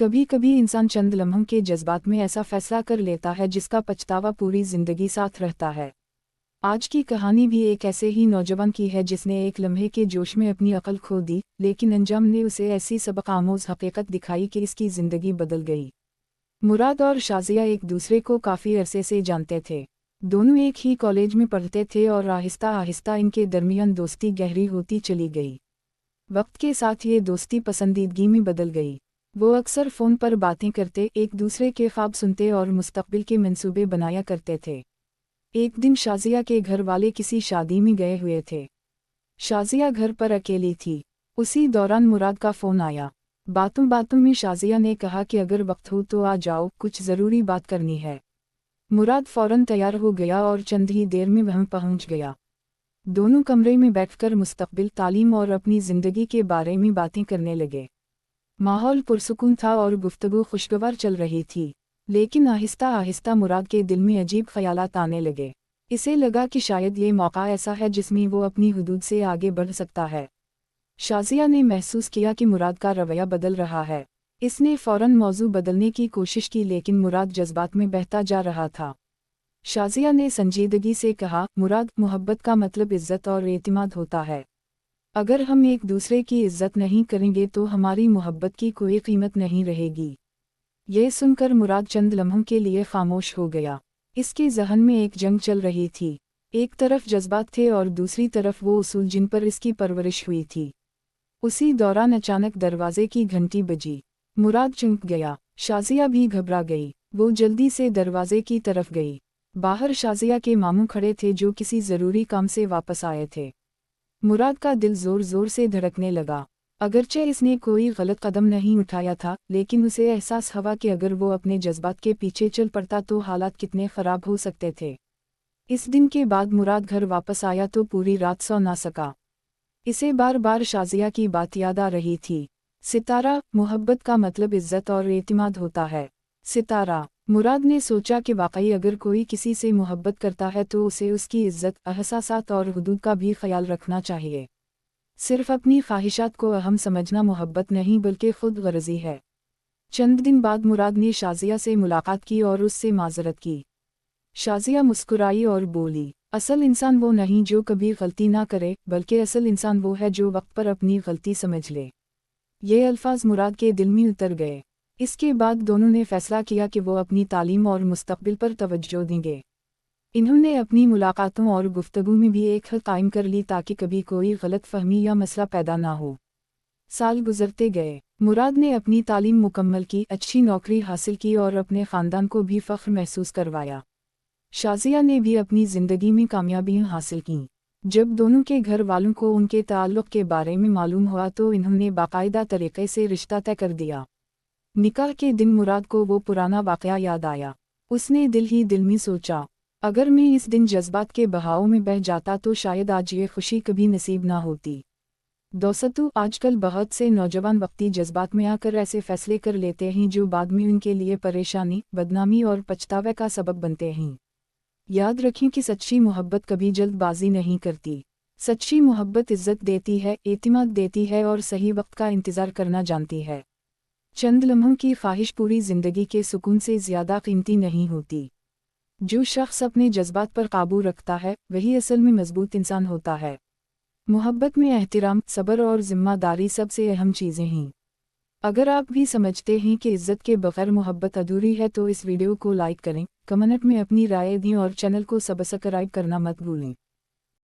कभी कभी इंसान चंद लम्हों के जज्बात में ऐसा फैसला कर लेता है जिसका पछतावा पूरी जिंदगी साथ रहता है। आज की कहानी भी एक ऐसे ही नौजवान की है जिसने एक लम्हे के जोश में अपनी अकल खो दी, लेकिन अंजाम ने उसे ऐसी सबक आमोज हकीकत दिखाई कि इसकी जिंदगी बदल गई। मुराद और शाजिया एक दूसरे को काफ़ी अरसे से जानते थे। दोनों एक ही कॉलेज में पढ़ते थे और आहिस्ता आहिस्ता इनके दरमियान दोस्ती गहरी होती चली गई। वक्त के साथ ये दोस्ती पसंदीदगी में बदल गई। वो अक्सर फ़ोन पर बातें करते, एक दूसरे के ख्वाब सुनते और मुस्तकबिल के मंसूबे बनाया करते थे। एक दिन शाजिया के घर वाले किसी शादी में गए हुए थे। शाजिया घर पर अकेली थी। उसी दौरान मुराद का फ़ोन आया। बातों बातों में शाजिया ने कहा कि अगर वक्त हो तो आ जाओ, कुछ ज़रूरी बात करनी है। मुराद फ़ौरन तैयार हो गया और चंद ही देर में वहाँ पहुँच गया। दोनों कमरे में बैठकर मुस्तकबिल, तालीम और अपनी ज़िंदगी के बारे में बातें करने लगे। माहौल पुरसुकून था और गुफ्तगू खुशगवार चल रही थी, लेकिन आहिस्ता आहिस्ता मुराद के दिल में अजीब ख्यालात आने लगे। इसे लगा कि शायद ये मौका ऐसा है जिसमें वो अपनी हुदूद से आगे बढ़ सकता है। शाजिया ने महसूस किया कि मुराद का रवैया बदल रहा है। इसने फ़ौरन मौजू बदलने की कोशिश की, लेकिन मुराद जज्बात में बहता जा रहा था। शाजिया ने संजीदगी से कहा, मुराद, मोहब्बत का मतलब इज़्ज़त और एतिमाद होता है। अगर हम एक दूसरे की इज़्ज़त नहीं करेंगे तो हमारी मोहब्बत की कोई कीमत नहीं रहेगी। ये सुनकर मुराद चंद लम्हों के लिए खामोश हो गया। इसके ज़हन में एक जंग चल रही थी। एक तरफ जज्बात थे और दूसरी तरफ वो उसूल जिन पर इसकी परवरिश हुई थी। उसी दौरान अचानक दरवाजे की घंटी बजी। मुराद चौंक गया। शाजिया भी घबरा गई। वो जल्दी से दरवाजे की तरफ गई। बाहर शाजिया के मामू खड़े थे जो किसी ज़रूरी काम से वापस आए थे। मुराद का दिल ज़ोर ज़ोर से धड़कने लगा। अगरचे इसने कोई गलत कदम नहीं उठाया था, लेकिन उसे एहसास हुआ कि अगर वो अपने जज्बात के पीछे चल पड़ता तो हालात कितने ख़राब हो सकते थे। इस दिन के बाद मुराद घर वापस आया तो पूरी रात सो ना सका। इसे बार बार शाजिया की बात याद आ रही थी। सितारा, मोहब्बत का मतलब इज़्ज़त और एतिमाद होता है। सितारा। मुराद ने सोचा कि वाकई अगर कोई किसी से मोहब्बत करता है तो उसे उसकी इज़्ज़त, एहसासात और हुदूद का भी ख्याल रखना चाहिए। सिर्फ अपनी ख्वाहिशात को अहम समझना मोहब्बत नहीं बल्कि खुद गर्जी है। चंद दिन बाद मुराद ने शाजिया से मुलाकात की और उससे माजरत की। शाजिया मुस्कुराई और बोली, असल इंसान वो नहीं जो कभी गलती ना करे, बल्कि असल इंसान वो है जो वक्त पर अपनी गलती समझ ले। ये अल्फाज मुराद के दिल में उतर गए। इसके बाद दोनों ने फैसला किया कि वो अपनी तालीम और मुस्तकबिल पर तवज्जो देंगे। इन्होंने अपनी मुलाकातों और गुफ्तगू में भी एक हद कायम कर ली ताकि कभी कोई गलत फहमी या मसला पैदा ना हो। साल गुजरते गए। मुराद ने अपनी तालीम मुकम्मल की, अच्छी नौकरी हासिल की और अपने ख़ानदान को भी फ़ख्र महसूस करवाया। शाजिया ने भी अपनी ज़िंदगी में कामयाबियाँ हासिल कीं। जब दोनों के घर वालों को उनके ताल्लुक़ के बारे में मालूम हुआ तो इन्होंने बाकायदा तरीक़े से रिश्ता तय कर दिया। निकाह के दिन मुराद को वो पुराना वाक़या याद आया। उसने दिल ही दिल में सोचा, अगर मैं इस दिन जज्बात के बहाव में बह जाता तो शायद आज ये खुशी कभी नसीब ना होती। दोस्तों, आजकल बहुत से नौजवान वक्ती जज्बात में आकर ऐसे फैसले कर लेते हैं जो बाद में उनके लिए परेशानी, बदनामी और पछतावे का सबब बनते हैं। याद रखें कि सच्ची मोहब्बत कभी जल्दबाजी नहीं करती। सच्ची मोहब्बत इज़्ज़त देती है, एतिमाद देती है और सही वक्त का इंतज़ार करना जानती है। चंद लम्हों की ख्वाहिश पूरी ज़िंदगी के सुकून से ज़्यादा कीमती नहीं होती। जो शख्स अपने जज्बात पर काबू रखता है वही असल में मजबूत इंसान होता है। मोहब्बत में एहतिराम, सब्र और ज़िम्मेदारी सबसे अहम चीज़ें हैं। अगर आप भी समझते हैं कि इज़्ज़त के बगैर मोहब्बत अधूरी है तो इस वीडियो को लाइक करें, कमेंट में अपनी राय दें और चैनल को सब्सक्राइब करना मत भूलें।